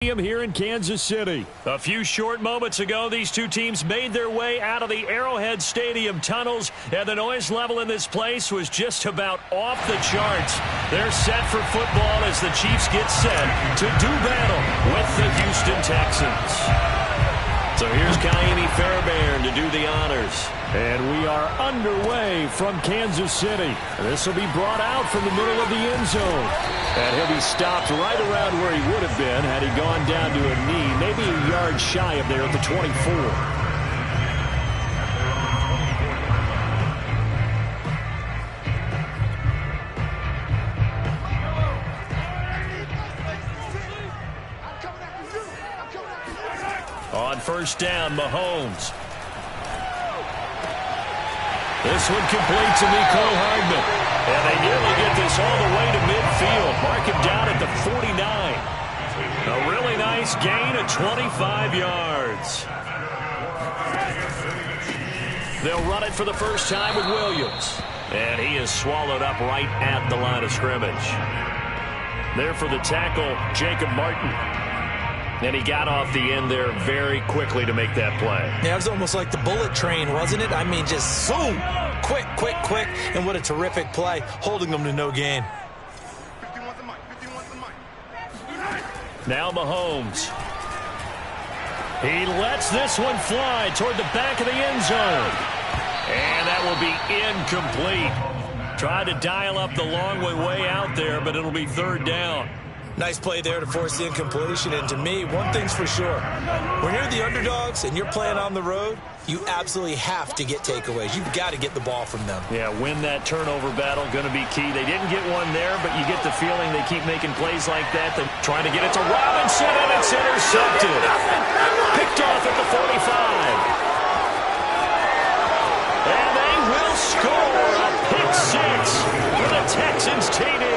Here in Kansas City. A few short moments ago, these two teams made their way out of the Arrowhead Stadium tunnels, and the noise level in this place was just about off the charts. They're set for football as the Chiefs get set to do battle with the Houston Texans. So here's Kaimi Fairbairn to do the honors. And we are underway from Kansas City. This will be brought out from the middle of the end zone. And he'll be stopped right around where he would have been had he gone down to a knee, maybe a yard shy of there at the 24. On first down, Mahomes. This one complete to Mecole Hardman. And they nearly get this all the way to midfield. Mark him down at the 49. A really nice gain of 25 yards. They'll run it for the first time with Williams. And he is swallowed up right at the line of scrimmage. There for the tackle, Jacob Martin. And he got off the end there very quickly to make that play. Yeah, it was almost like the bullet train, wasn't it? I mean, just zoom. Quick, quick, quick. And what a terrific play, holding them to no gain. Now Mahomes. He lets this one fly toward the back of the end zone. And that will be incomplete. Tried to dial up the long way out there, but it'll be third down. Nice play there to force the incompletion. And to me, one thing's for sure. When you're the underdogs and you're playing on the road, you absolutely have to get takeaways. You've got to get the ball from them. Yeah, win that turnover battle, going to be key. They didn't get one there, but you get the feeling they keep making plays like that. They're trying to get it to Robinson, and it's intercepted. Picked off at the 45. And they will score a pick six for the Texans TD.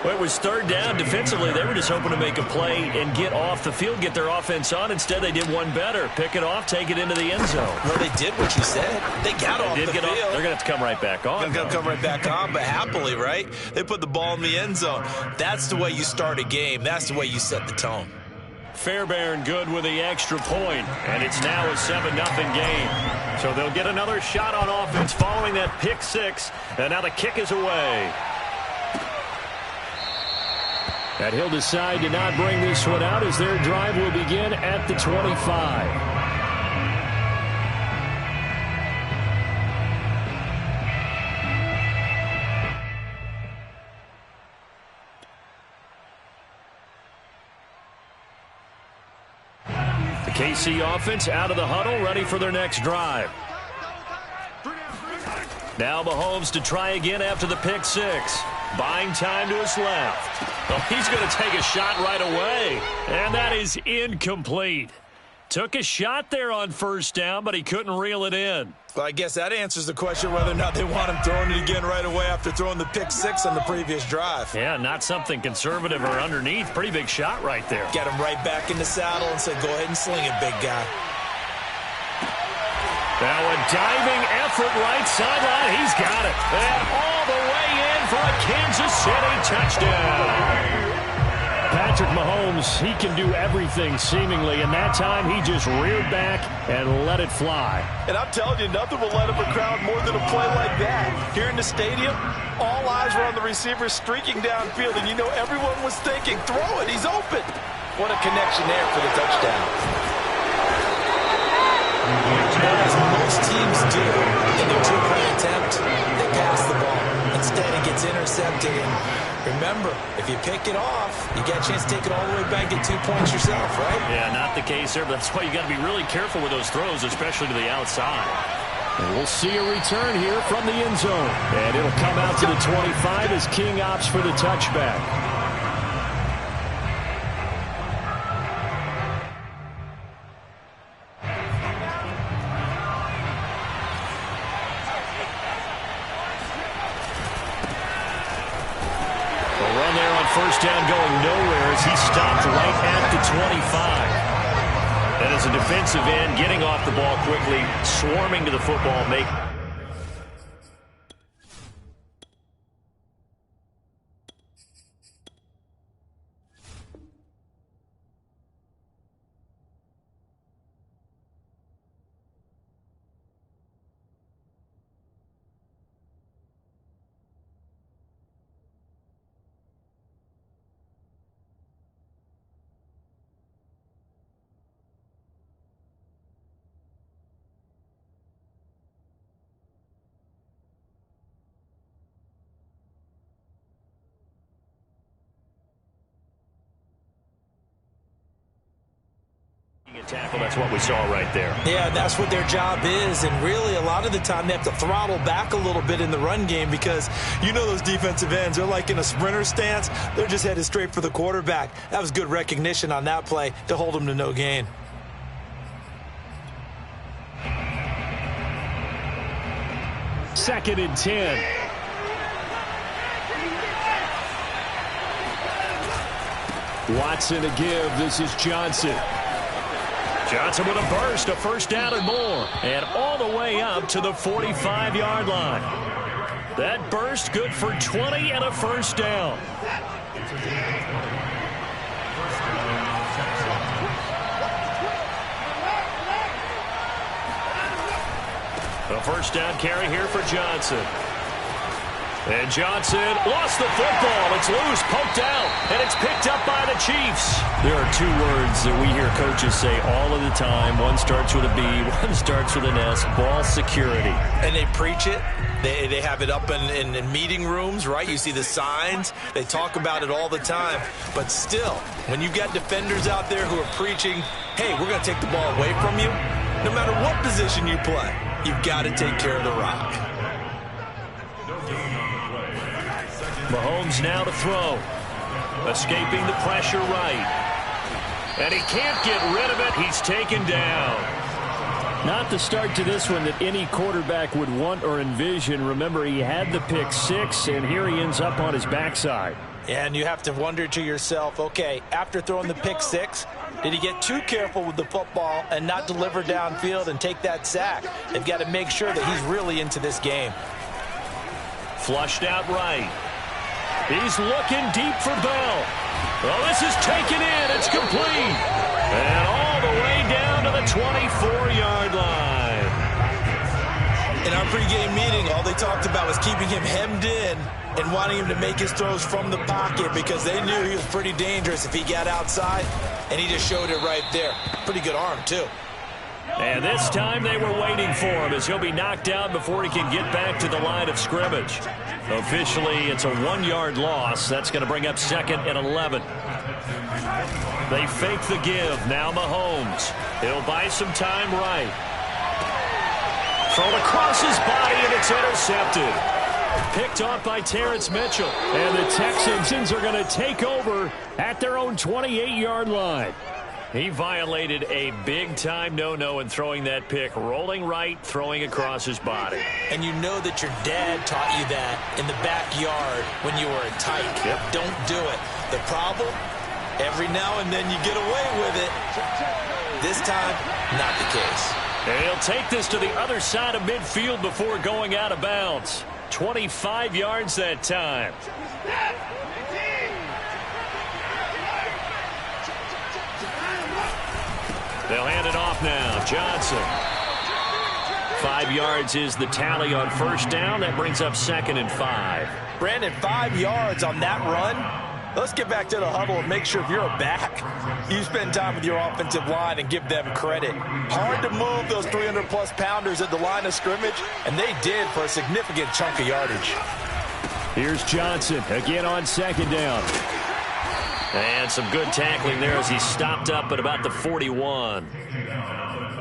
Well, it was third down. Defensively, they were just hoping to make a play and get off the field, get their offense on. Instead, they did one better. Pick it off, take it into the end zone. Well, they did what you said. They got off the field. They're going to have to come right back on. They're going to come right back on, but happily, right? They put the ball in the end zone. That's the way you start a game. That's the way you set the tone. Fairbairn good with the extra point, and it's now a 7-0 game. So they'll get another shot on offense following that pick six, and now the kick is away. And he'll decide to not bring this one out as their drive will begin at the 25. The KC offense out of the huddle, ready for their next drive. Now Mahomes to try again after the pick six. Buying time to his left. Well, he's going to take a shot right away. And that is incomplete. Took a shot there on first down, but he couldn't reel it in. Well, I guess that answers the question whether or not they want him throwing it again right away after throwing the pick six on the previous drive. Yeah, not something conservative or underneath. Pretty big shot right there. Get him right back in the saddle and said, go ahead and sling it, big guy. Now a diving effort right sideline. He's got it. And all the way in for a Kansas City touchdown. Patrick Mahomes, he can do everything seemingly, and that time he just reared back and let it fly. And I'm telling you, nothing will let up a crowd more than a play like that. Here in the stadium, all eyes were on the receiver streaking downfield, and you know everyone was thinking, throw it, he's open. What a connection there for the touchdown. As most teams do in their two-point attempt, they pass the ball. Instead, it gets intercepted. And remember, if you pick it off, you get a chance to take it all the way back, get 2 points yourself, right? Yeah, not the case there, but that's why you got to be really careful with those throws, especially to the outside. And we'll see a return here from the end zone. And it'll come out to the 25 as King opts for the touchback. First down going nowhere as he stopped right at the 25. And as a defensive end, getting off the ball quickly, swarming to the football, Tackle, that's what we saw right there. Yeah, that's what their job is, and really a lot of the time they have to throttle back a little bit in the run game because you know those defensive ends, they're like in a sprinter stance. They're just headed straight for the quarterback. That was good recognition on that play to hold them to no gain. Second and 10. Watson to give. This is Johnson. Johnson with a burst, a first down and more. And all the way up to the 45-yard line. That burst good for 20 and a first down. A first down carry here for Johnson. And Johnson lost the football. It's loose, poked out, and it's picked up by the Chiefs. There are two words that we hear coaches say all of the time. One starts with a B, one starts with an S, ball security. And they preach it. They have it up in meeting rooms, right? You see the signs. They talk about it all the time. But still, when you've got defenders out there who are preaching, hey, we're going to take the ball away from you, no matter what position you play, you've got to take care of the rock. Mahomes now to throw. Escaping the pressure right. And he can't get rid of it. He's taken down. Not the start to this one that any quarterback would want or envision. Remember, he had the pick six, and here he ends up on his backside. And you have to wonder to yourself, okay, after throwing the pick six, did he get too careful with the football and not deliver downfield and take that sack? They've got to make sure that he's really into this game. Flushed out right. He's looking deep for Bell. Well, this is taken in. It's complete. And all the way down to the 24-yard line. In our pregame meeting, all they talked about was keeping him hemmed in and wanting him to make his throws from the pocket because they knew he was pretty dangerous if he got outside, and he just showed it right there. Pretty good arm, too. And this time they were waiting for him as he'll be knocked down before he can get back to the line of scrimmage. Officially, it's a 1-yard loss. That's going to bring up 2nd and 11. They fake the give. Now Mahomes. He'll buy some time right. Thrown across his body, and it's intercepted. Picked off by Terrence Mitchell. And the Texans are going to take over at their own 28-yard line. He violated a big-time no-no in throwing that pick, rolling right, throwing across his body. And you know that your dad taught you that in the backyard when you were a tyke. Yep. Don't do it. The problem, every now and then you get away with it. This time, not the case. And he'll take this to the other side of midfield before going out of bounds. 25 yards that time. They'll hand it off now. Johnson. 5 yards is the tally on first down. That brings up 2nd and 5. Brandon, 5 yards on that run. Let's get back to the huddle and make sure if you're a back, you spend time with your offensive line and give them credit. Hard to move those 300-plus pounders at the line of scrimmage, and they did for a significant chunk of yardage. Here's Johnson again on 2nd down. And some good tackling there as he stopped up at about the 41.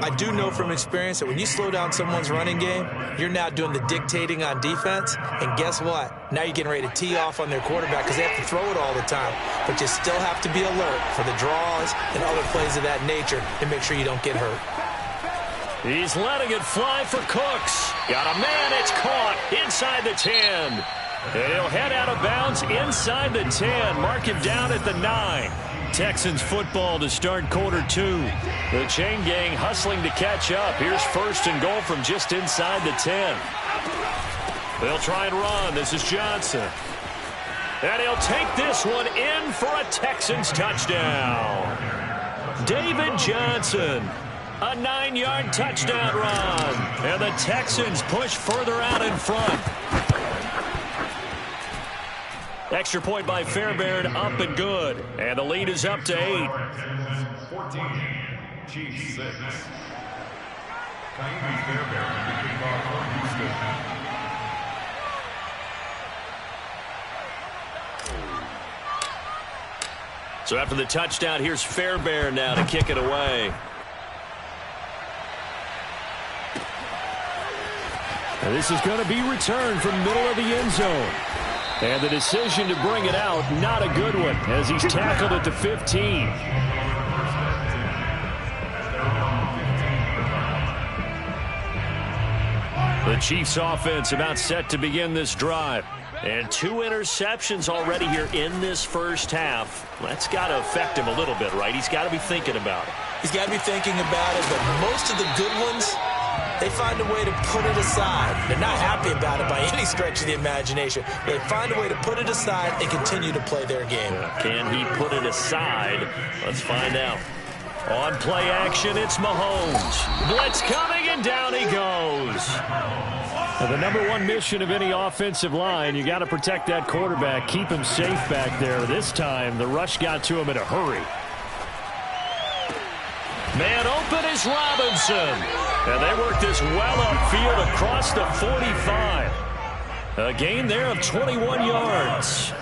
I do know from experience that when you slow down someone's running game, you're now doing the dictating on defense. And guess what? Now you're getting ready to tee off on their quarterback because they have to throw it all the time. But you still have to be alert for the draws and other plays of that nature to make sure you don't get hurt. He's letting it fly for Cooks. Got a man. It's caught inside the 10. And he'll head out of bounds inside the 10. Mark him down at the 9. Texans football to start quarter 2. The chain gang hustling to catch up. Here's 1st and goal from just inside the 10. They'll try and run. This is Johnson. And he'll take this one in for a Texans touchdown. David Johnson. A 9-yard touchdown run. And the Texans push further out in front. Extra point by Fairbairn, up and good. And the lead is up to 8. 14, Chiefs 6. Kaimi Fairbairn, the kickoff for Houston. So after the touchdown, here's Fairbairn now to kick it away. This is going to be returned from middle of the end zone. And the decision to bring it out, not a good one, as he's tackled at the 15. The Chiefs offense about set to begin this drive. And 2 interceptions already here in this first half. That's got to affect him a little bit, right? He's got to be thinking about it. He's got to be thinking about it, but most of the good ones, they find a way to put it aside. They're not happy about it by any stretch of the imagination. But they find a way to put it aside and continue to play their game. Can he put it aside? Let's find out. On play action, it's Mahomes. Blitz coming, and down he goes. The number one mission of any offensive line, you got to protect that quarterback, keep him safe back there. This time, the rush got to him in a hurry. Man open is Robinson. And they work this well upfield across the 45. A gain there of 21 yards.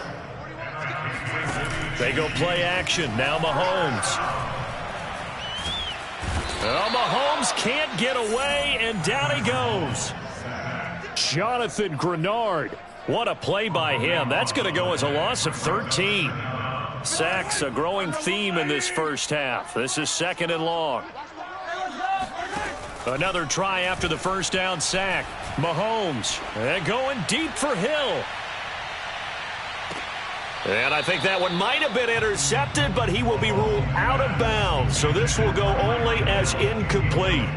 They go play action. Now Mahomes. Well, Mahomes can't get away, and down he goes. Jonathan Grenard. What a play by him. That's going to go as a loss of 13. Sacks, a growing theme in this first half. This is 2nd and long. Another try after the first down sack. Mahomes, and going deep for Hill. And I think that one might have been intercepted, but he will be ruled out of bounds. So this will go only as incomplete.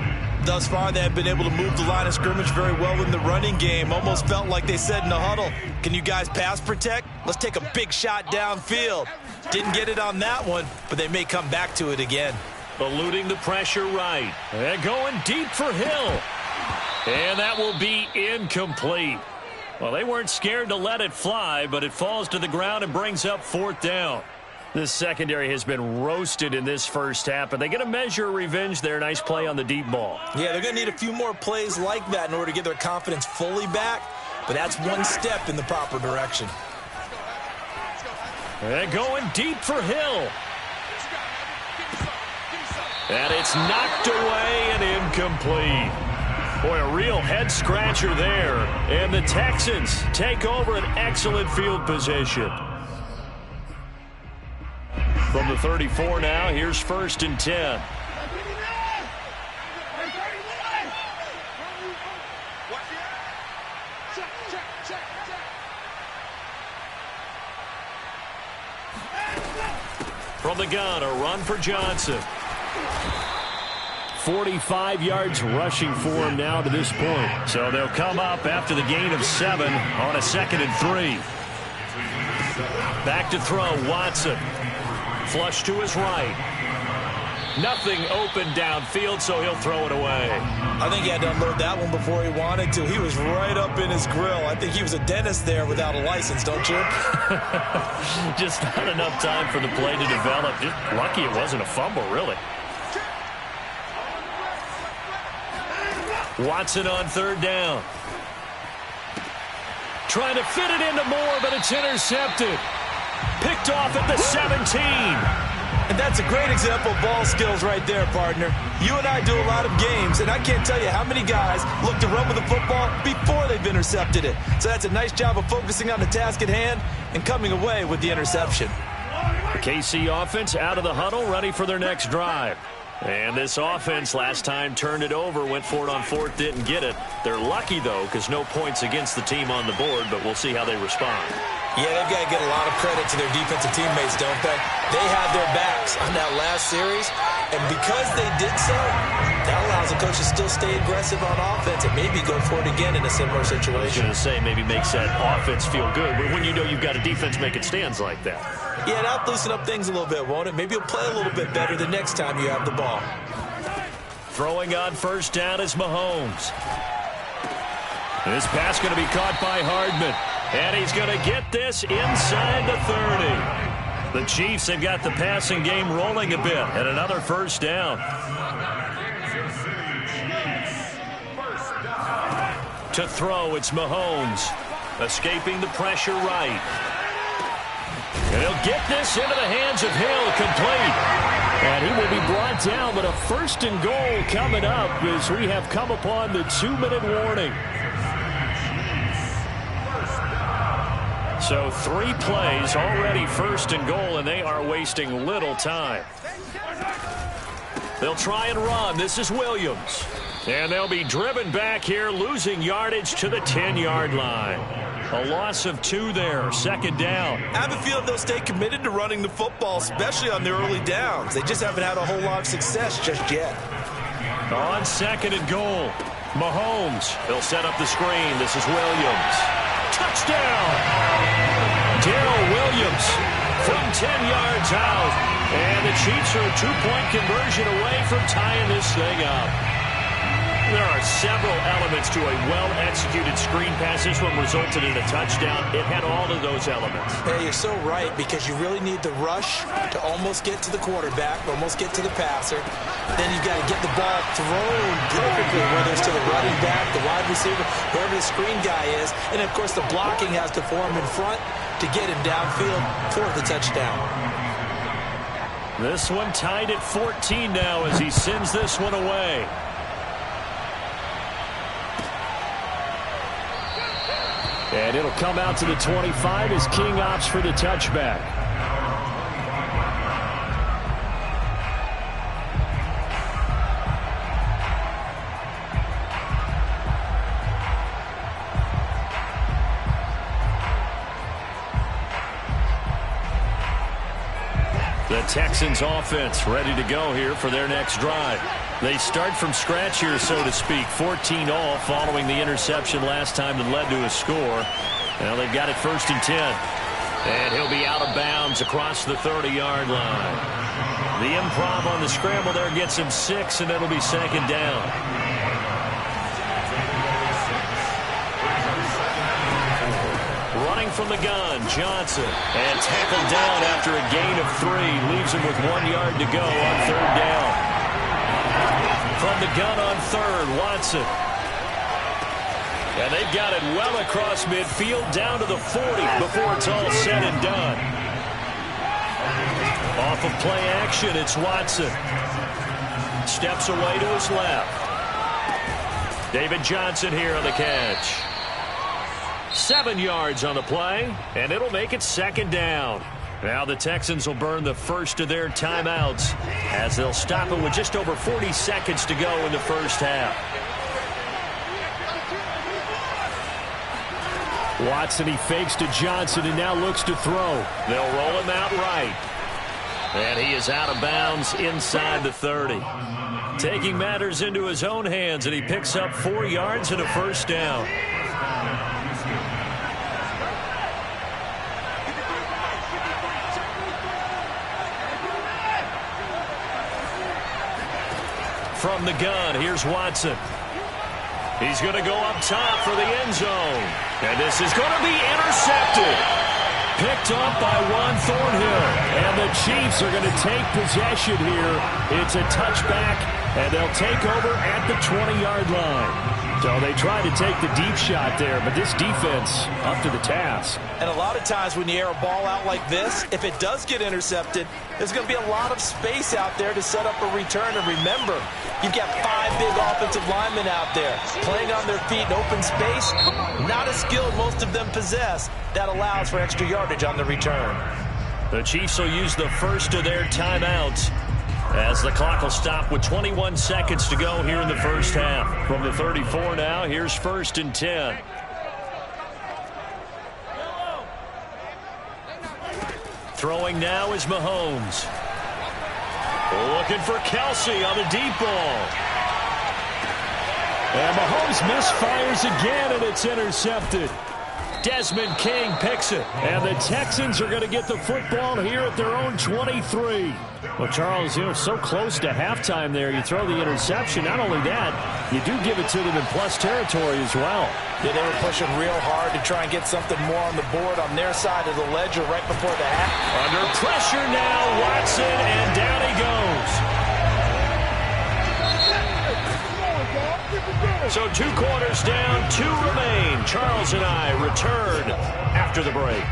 Thus far, they have been able to move the line of scrimmage very well in the running game. Almost felt like they said in the huddle, can you guys pass protect? Let's take a big shot downfield. Didn't get it on that one, but they may come back to it again. Eluding the pressure right. And going deep for Hill. And that will be incomplete. Well, they weren't scared to let it fly, but it falls to the ground and brings up 4th down. This secondary has been roasted in this first half, and they get a measure of revenge there. Nice play on the deep ball. Yeah, they're going to need a few more plays like that in order to get their confidence fully back, but that's one step in the proper direction. And going deep for Hill. And it's knocked away and incomplete. Boy, a real head-scratcher there. And the Texans take over an excellent field position. From the 34 now, here's 1st and 10. From the gun, a run for Johnson. 45 yards rushing for him now to this point. So they'll come up after the gain of 7 on a 2nd and 3. Back to throw, Watson. Flush to his right. Nothing open downfield, so he'll throw it away. I think he had to unload that one before he wanted to. He was right up in his grill. I think he was a dentist there without a license, don't you? Just not enough time for the play to develop. Just lucky it wasn't a fumble, really. Watson on 3rd down. Trying to fit it into Moore, but it's intercepted. Picked off at the 17. And that's a great example of ball skills right there, partner. You and I do a lot of games, and I can't tell you how many guys look to run with the football before they've intercepted it. So that's a nice job of focusing on the task at hand and coming away with the interception. The KC offense out of the huddle, ready for their next drive. And this offense last time turned it over, went for it on 4th, didn't get it. They're lucky, though, because no points against the team on the board, but we'll see how they respond. Yeah, they've got to get a lot of credit to their defensive teammates, don't they? They had their backs on that last series, and because they did so, that allows the coach to still stay aggressive on offense and maybe go for it again in a similar situation. I was going to say maybe makes that offense feel good, but when you know you've got a defense making stands like that. Yeah, that'll loosen up things a little bit, won't it? Maybe you'll play a little bit better the next time you have the ball. Throwing on 1st down is Mahomes. This pass going to be caught by Hardman. And he's going to get this inside the 30. The Chiefs have got the passing game rolling a bit. And another 1st down. To throw, it's Mahomes. Escaping the pressure right. And he'll get this into the hands of Hill, complete. And he will be brought down, but a 1st and goal coming up as we have come upon the 2-minute warning. So 3 plays already first and goal, and they are wasting little time. They'll try and run. This is Williams. And they'll be driven back here, losing yardage to the 10-yard line. A loss of 2 there, second down. I have a feeling they'll stay committed to running the football, especially on their early downs. They just haven't had a whole lot of success just yet. On second and goal, Mahomes. He'll set up the screen. This is Williams. Touchdown! Darrell Williams from 10 yards out. And the Chiefs are a 2-point conversion away from tying this thing up. There are several elements to a well-executed screen pass. This one resulted in a touchdown. It had all of those elements. Hey, you're so right, because you really need the rush to almost get to the quarterback, almost get to the passer. Then you've got to get the ball thrown perfectly, whether it's to the running back, the wide receiver, whoever the screen guy is. And, of course, the blocking has to form in front to get him downfield for the touchdown. This one tied at 14 now as he sends this one away. And it'll come out to the 25 as King opts for the touchback. The Texans offense ready to go here for their next drive. They start from scratch here, so to speak. 14 all following the interception last time that led to a score. Now they've got it first and 10. And he'll be out of bounds across the 30-yard line. The improv on the scramble there gets him 6, and it'll be second down. Running from the gun, Johnson. And tackled down after a gain of 3. Leaves him with 1 yard to go on third down. From the gun on third, Watson. And they've got it well across midfield, down to the 40 before it's all said and done. Off of play action, it's Watson. Steps away to his left. David Johnson here on the catch. 7 yards on the play, and it'll make it second down. Now the Texans will burn the first of their timeouts as they'll stop it with just over 40 seconds to go in the first half. Watson, he fakes to Johnson and now looks to throw. They'll roll him out right. And he is out of bounds inside the 30. Taking matters into his own hands, and he picks up 4 yards and a first down. From the gun, here's Watson. He's going to go up top for the end zone. And this is going to be intercepted. Picked up by Juan Thornhill. And the Chiefs are going to take possession here. It's a touchback, and they'll take over at the 20-yard line. So they try to take the deep shot there, but this defense up to the task. And a lot of times when you air a ball out like this, if it does get intercepted, there's going to be a lot of space out there to set up a return. And remember, you've got 5 big offensive linemen out there playing on their feet in open space. Not a skill most of them possess. That allows for extra yardage on the return. The Chiefs will use the first of their timeouts as the clock will stop with 21 seconds to go here in the first half. From the 34 now, here's first and 10. Throwing now is Mahomes. Looking for Kelsey on the deep ball. And Mahomes misfires again, and it's intercepted. Desmond King picks it. And the Texans are going to get the football here at their own 23. Well, Charles, so close to halftime there. You throw the interception. Not only that, you do give it to them in plus territory as well. Yeah, they were pushing real hard to try and get something more on the board on their side of the ledger right before the half. Under pressure now, Watson, and down he goes. So 2 quarters down, 2 remain. Charles and I return after the break.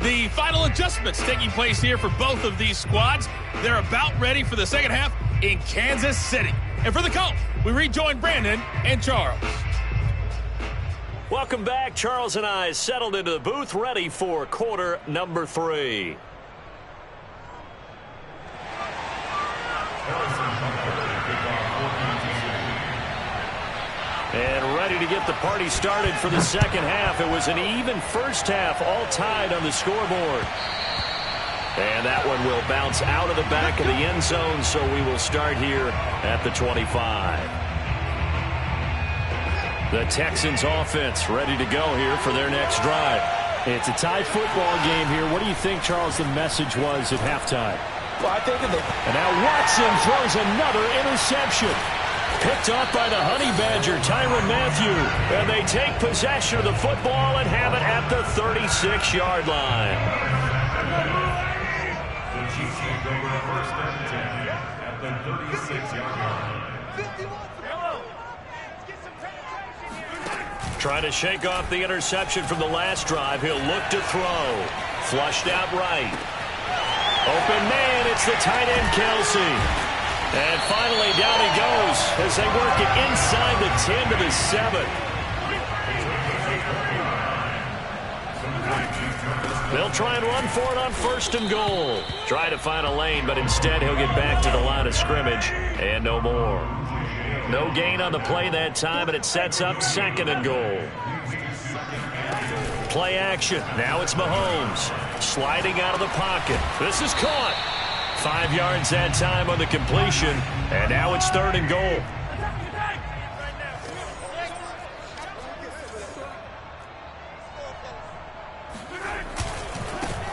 The final adjustments taking place here for both of these squads. They're about ready for the second half in Kansas City. And for the call, we rejoin Brandon and Charles. Welcome back. Charles and I settled into the booth, ready for quarter number 3. And ready to get the party started for the second half. It was an even first half, all tied on the scoreboard. And that one will bounce out of the back of the end zone, so we will start here at the 25. The Texans offense ready to go here for their next drive. It's a tie football game here. What do you think, Charles, the message was at halftime? Well, I think and now Watson throws another interception. Picked off by the Honey Badger, Tyrann Mathieu. And they take possession of the football and have it at the 36-yard line. The Chiefs will go with a first and 10 at the 36-yard line. Trying to shake off the interception from the last drive. He'll look to throw. Flushed out right. Open man, it's the tight end, Kelsey. And finally, down he goes as they work it inside the 10 to the 7. They'll try and run for it on 1st and goal. Try to find a lane, but instead he'll get back to the line of scrimmage and no more. No gain on the play that time, and it sets up 2nd and goal. Play action. Now it's Mahomes. Sliding out of the pocket. This is caught. 5 yards that time on the completion, and now it's 3rd and goal.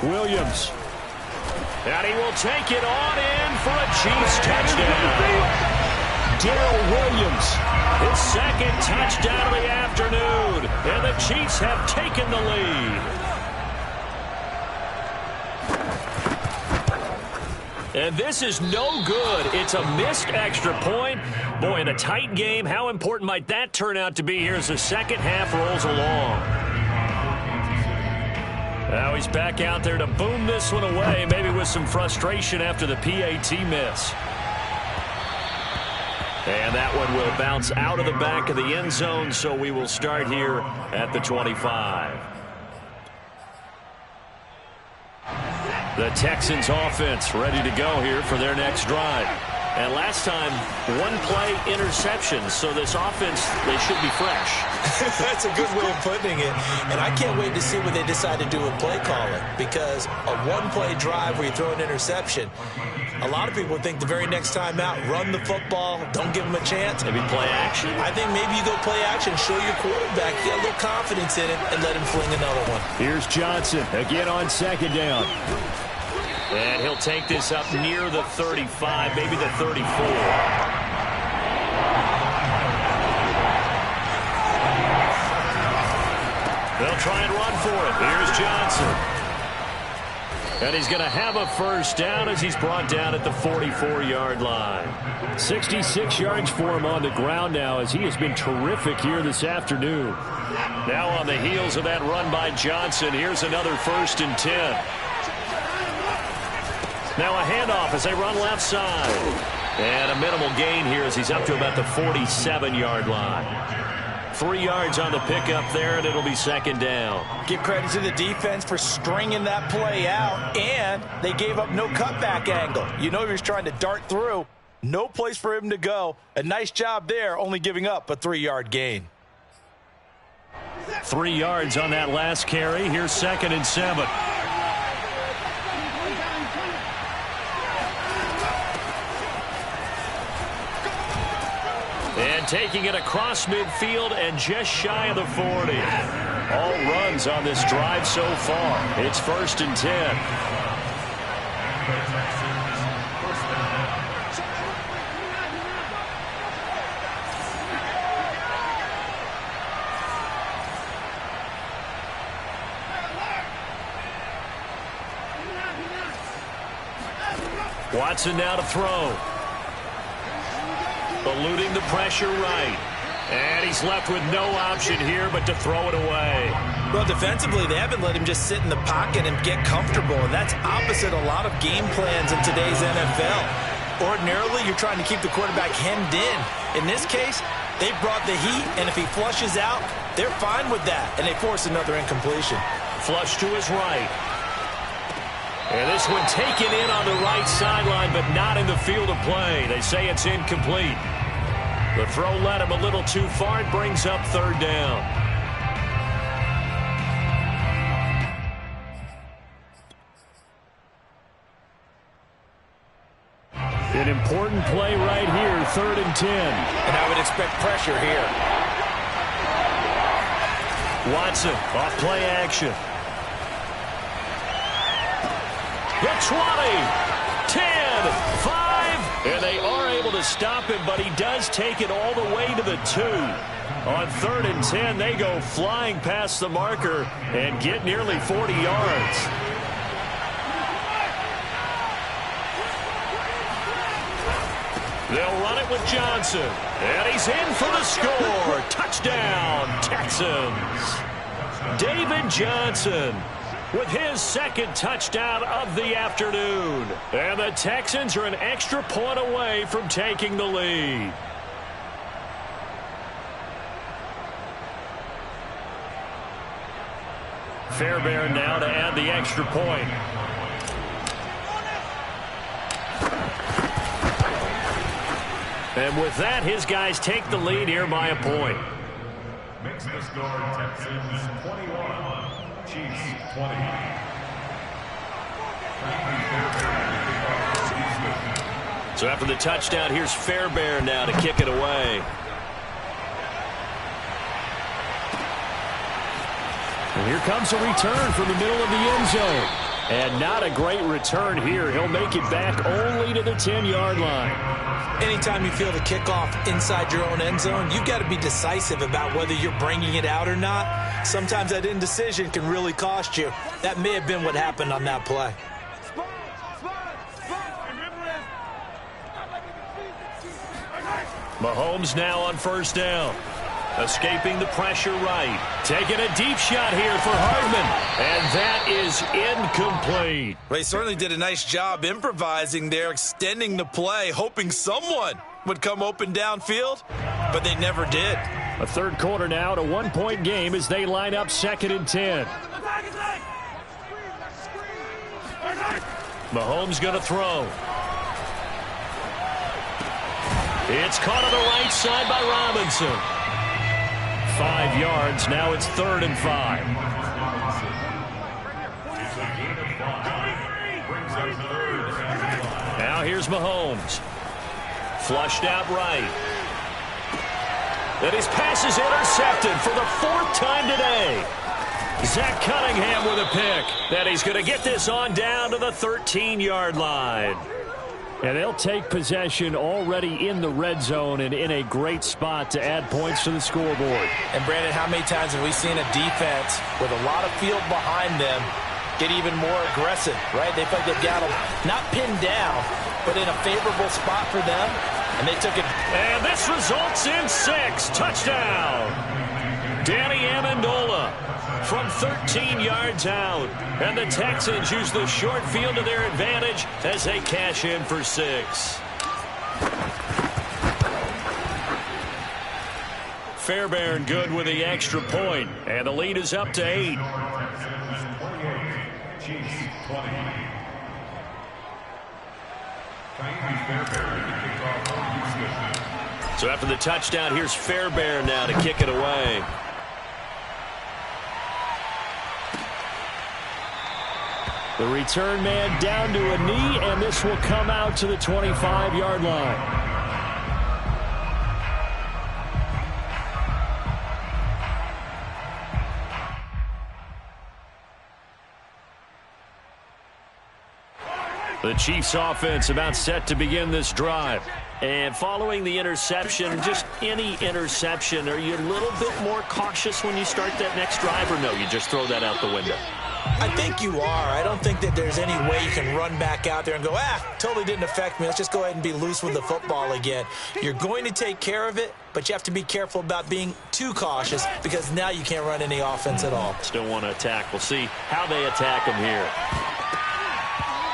Williams. And he will take it on in for a Chiefs touchdown. Darrell Williams, his 2nd touchdown of the afternoon, and the Chiefs have taken the lead. And this is no good. It's a missed extra point. Boy, in a tight game, how important might that turn out to be here as the second half rolls along? Now he's back out there to boom this one away, maybe with some frustration after the PAT miss. And that one will bounce out of the back of the end zone, so we will start here at the 25. The Texans offense ready to go here for their next drive. And last time, 1-play interception, so this offense, they should be fresh. That's a good way of putting it. And I can't wait to see what they decide to do with play calling, because a 1-play drive where you throw an interception, a lot of people think the very next time out, run the football, don't give them a chance. Maybe play action? I think maybe you go play action, show your quarterback, get a little confidence in it, and let him fling another one. Here's Johnson again on 2nd down. And he'll take this up near the 35, maybe the 34. They'll try and run for it. Here's Johnson. And he's going to have a first down as he's brought down at the 44-yard line. 66 yards for him on the ground now, as he has been terrific here this afternoon. Now on the heels of that run by Johnson, here's another 1st and 10. Now a handoff as they run left side. And a minimal gain here as he's up to about the 47-yard line. 3 yards on the pickup there, and it'll be 2nd down. Give credit to the defense for stringing that play out, and they gave up no cutback angle. You know he was trying to dart through. No place for him to go. A nice job there, only giving up a 3-yard gain. 3 yards on that last carry. Here's 2nd and 7. And taking it across midfield and just shy of the 40. All runs on this drive so far. It's 1st and 10. Watson now to throw. Eluding the pressure right. And he's left with no option here but to throw it away. Well, defensively, they haven't let him just sit in the pocket and get comfortable, and that's opposite a lot of game plans in today's NFL. Ordinarily, you're trying to keep the quarterback hemmed in. In this case, they brought the heat, and if he flushes out, they're fine with that, and they force another incompletion. Flush to his right. And this one taken in on the right sideline, but not in the field of play. They say it's incomplete. The throw led him a little too far. It brings up third down. An important play right here, 3rd and 10. And I would expect pressure here. Watson off play action. The 20, 10, 5, and they are able to stop him, but he does take it all the way to the 2. On 3rd and 10, they go flying past the marker and get nearly 40 yards. They'll run it with Johnson, and he's in for the score. Touchdown, Texans. David Johnson with his 2nd touchdown of the afternoon. And the Texans are an extra point away from taking the lead. Fairbairn now to add the extra point. And with that, his guys take the lead here by a point. Makes the score Texans 21, Chiefs 20. So after the touchdown, here's Fairbairn now to kick it away. And here comes a return from the middle of the end zone. And not a great return here. He'll make it back only to the 10-yard line. Anytime you feel the kickoff inside your own end zone, you've got to be decisive about whether you're bringing it out or not. Sometimes that indecision can really cost you. That may have been what happened on that play. Mahomes now on 1st down. Escaping the pressure right. Taking a deep shot here for Hardman. And that is incomplete. They certainly did a nice job improvising there, extending the play, hoping someone would come open downfield, but they never did. A 3rd quarter now, to 1-point game as they line up 2nd and 10. Mahomes going to throw. It's caught on the right side by Robinson. 5 yards. Now it's 3rd and 5. Now here's Mahomes. Flushed out right. And his pass is intercepted for the 4th time today. Zach Cunningham with a pick. And he's going to get this on down to the 13-yard line. And they'll take possession already in the red zone and in a great spot to add points to the scoreboard. And, Brandon, how many times have we seen a defense with a lot of field behind them get even more aggressive, right? They feel like they've got them not pinned down, but in a favorable spot for them, and they took it. And this results in 6. Touchdown. Danny Amendola from 13 yards out. And the Texans use the short field to their advantage as they cash in for 6. Fairbairn good with the extra point. And the lead is up to 8. Chiefs 20. So after the touchdown, here's Fairbairn now to kick it away. The return man down to a knee, and this will come out to the 25-yard line. The Chiefs offense about set to begin this drive. And following the interception, just any interception, are you a little bit more cautious when you start that next drive, or no, you just throw that out the window? I think you are. I don't think that there's any way you can run back out there and go, totally didn't affect me. Let's just go ahead and be loose with the football again. You're going to take care of it, but you have to be careful about being too cautious because now you can't run any offense at all. Still want to attack. We'll see how they attack them here.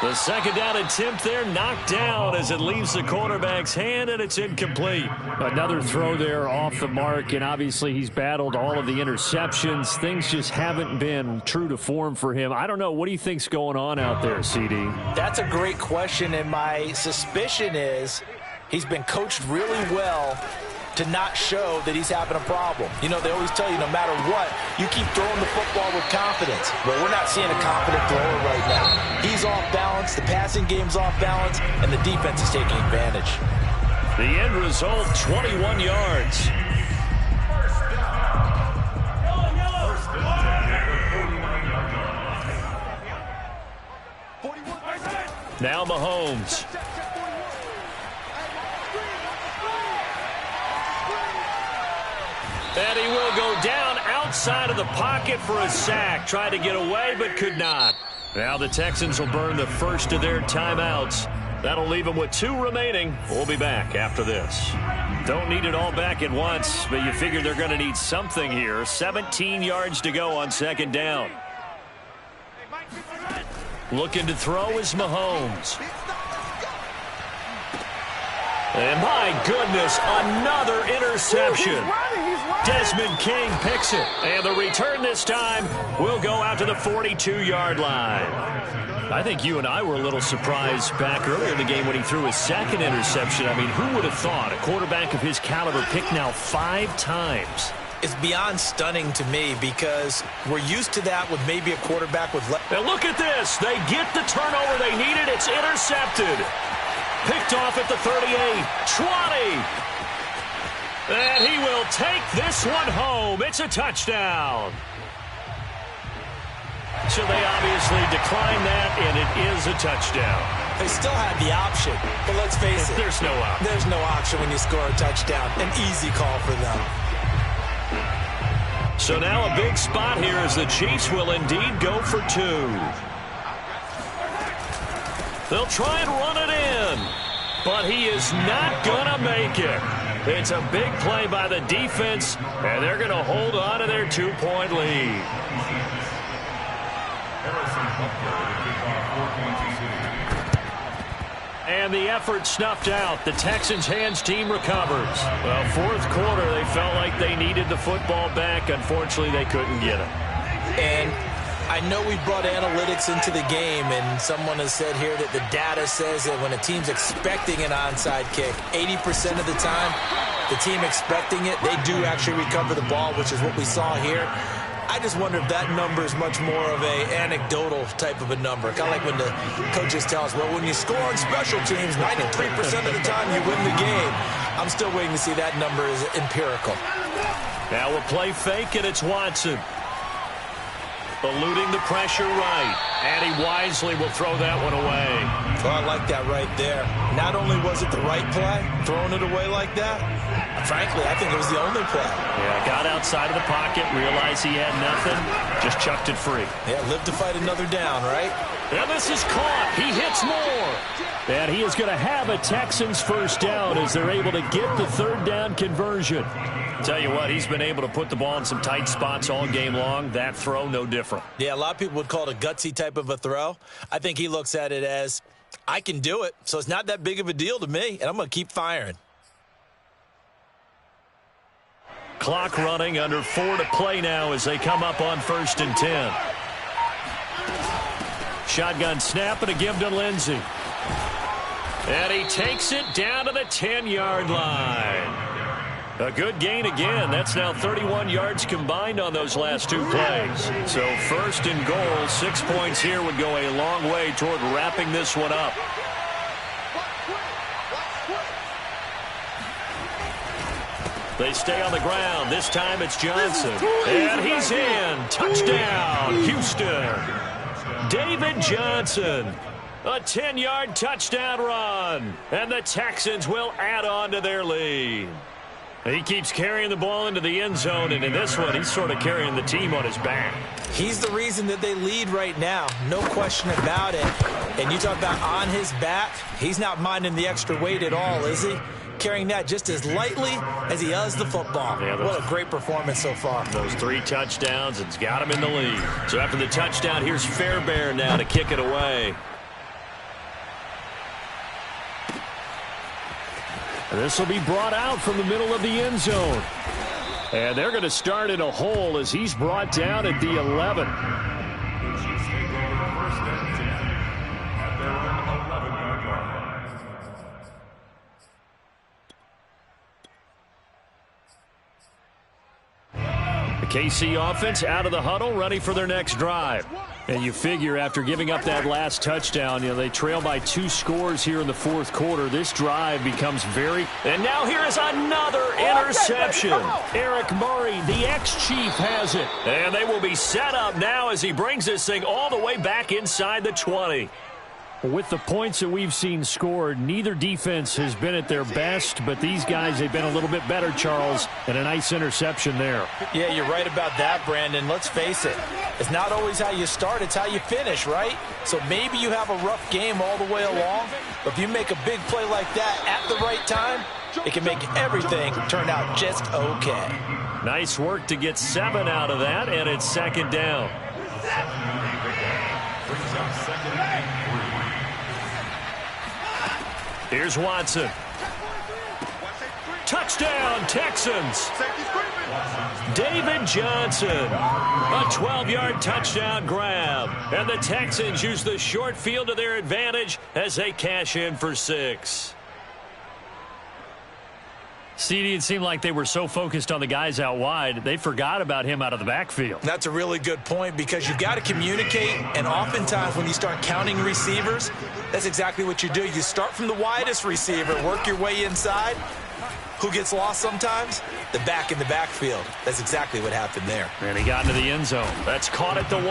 The second down attempt there knocked down as it leaves the quarterback's hand, and it's incomplete. Another throw there off the mark, and obviously he's battled all of the interceptions. Things just haven't been true to form for him. I don't know. What do you think's going on out there, CD? That's a great question, and my suspicion is he's been coached really well to not show that he's having a problem. You know, they always tell you no matter what, you keep throwing the football with confidence. But we're not seeing a confident thrower right now. He's off balance, the passing game's off balance, and the defense is taking advantage. The end result, 21 yards. Now Mahomes. And he will go down outside of the pocket for a sack. Tried to get away, but could not. Now the Texans will burn the first of their timeouts. That'll leave them with 2 remaining. We'll be back after this. Don't need it all back at once, but you figure they're going to need something here. 17 yards to go on second down. Looking to throw is Mahomes. And my goodness, another interception. Desmond King picks it. And the return this time will go out to the 42-yard line. I think you and I were a little surprised back earlier in the game when he threw his second interception. I mean, who would have thought a quarterback of his caliber picked now 5 times? It's beyond stunning to me because we're used to that with maybe a quarterback with... And look at this. They get the turnover they needed. It's intercepted. Picked off at the 38, 20. And he will take this one home. It's a touchdown. So they obviously declined that, and it is a touchdown. They still had the option, but let's face it. There's no option. There's no option when you score a touchdown. An easy call for them. So now a big spot here as the Chiefs will indeed go for 2. They'll try and run it in, but he is not going to make it. It's a big play by the defense, and they're going to hold on to their 2-point lead. And the effort snuffed out. The Texans' hands team recovers. Well, fourth quarter, they felt like they needed the football back. Unfortunately, they couldn't get it. And I know we brought analytics into the game, and someone has said here that the data says that when a team's expecting an onside kick, 80% of the time, the team expecting it, they do actually recover the ball, which is what we saw here. I just wonder if that number is much more of a anecdotal type of a number. Kind of like when the coaches tell us, well, when you score on special teams, 93% of the time you win the game. I'm still waiting to see that number is empirical. Now we'll play fake, and it's Watson. Eluding the pressure right. And he wisely will throw that one away. Oh, I like that right there. Not only was it the right play, throwing it away like that, frankly, I think it was the only play. Yeah, got outside of the pocket, realized he had nothing, just chucked it free. Yeah, live to fight another down, right? And this is caught. He hits more. And he is going to have a Texans first down as they're able to get the third down conversion. Tell you what, he's been able to put the ball in some tight spots all game long. That throw, no different. Yeah, a lot of people would call it a gutsy type of a throw. I think he looks at it as, I can do it, so it's not that big of a deal to me, and I'm going to keep firing. Clock running, under 4 to play now as they come up on 1st and 10. Shotgun snap and a give to Lindsey. And he takes it down to the 10-yard line. A good gain again. That's now 31 yards combined on those last 2 plays. So 1st and goal, 6 points here would go a long way toward wrapping this one up. They stay on the ground. This time it's Johnson. And he's in. Touchdown, Houston. David Johnson. A 10-yard touchdown run. And the Texans will add on to their lead. He keeps carrying the ball into the end zone, and in this one, he's sort of carrying the team on his back. He's the reason that they lead right now. No question about it. And you talk about on his back, he's not minding the extra weight at all, is he? Carrying that just as lightly as he does the football. Yeah, what a great performance so far. Those 3 touchdowns, it's got him in the lead. So after the touchdown, here's Fairbairn now to kick it away. This will be brought out from the middle of the end zone. And they're going to start in a hole as he's brought down at the 11. The Chiefs take over first and 10 at their own 11-yard line. The KC offense out of the huddle, ready for their next drive. And you figure after giving up that last touchdown, they trail by 2 scores here in the fourth quarter. This drive becomes very... And now here is another interception. Eric Murray, the ex-Chief, has it. And they will be set up now as he brings this thing all the way back inside the 20. With the points that we've seen scored, neither defense has been at their best, but these guys, they've been a little bit better, Charles, and a nice interception there. Yeah, you're right about that, Brandon. Let's face it. It's not always how you start, it's how you finish, right? So maybe you have a rough game all the way along, but if you make a big play like that at the right time, it can make everything turn out just okay. Nice work to get 7 out of that, and it's second down. Brings up second and 3. Here's Watson. Touchdown, Texans. David Johnson. A 12-yard touchdown grab. And the Texans use the short field to their advantage as they cash in for 6. CD, it seemed like they were so focused on the guys out wide, they forgot about him out of the backfield. That's a really good point because you've got to communicate, and oftentimes when you start counting receivers, that's exactly what you do. You start from the widest receiver, work your way inside. Who gets lost sometimes? The back in the backfield. That's exactly what happened there. And he got into the end zone. That's caught at the 1.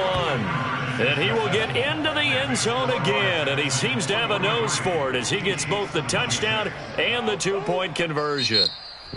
And he will get into the end zone again. And he seems to have a nose for it as he gets both the touchdown and the 2-point conversion.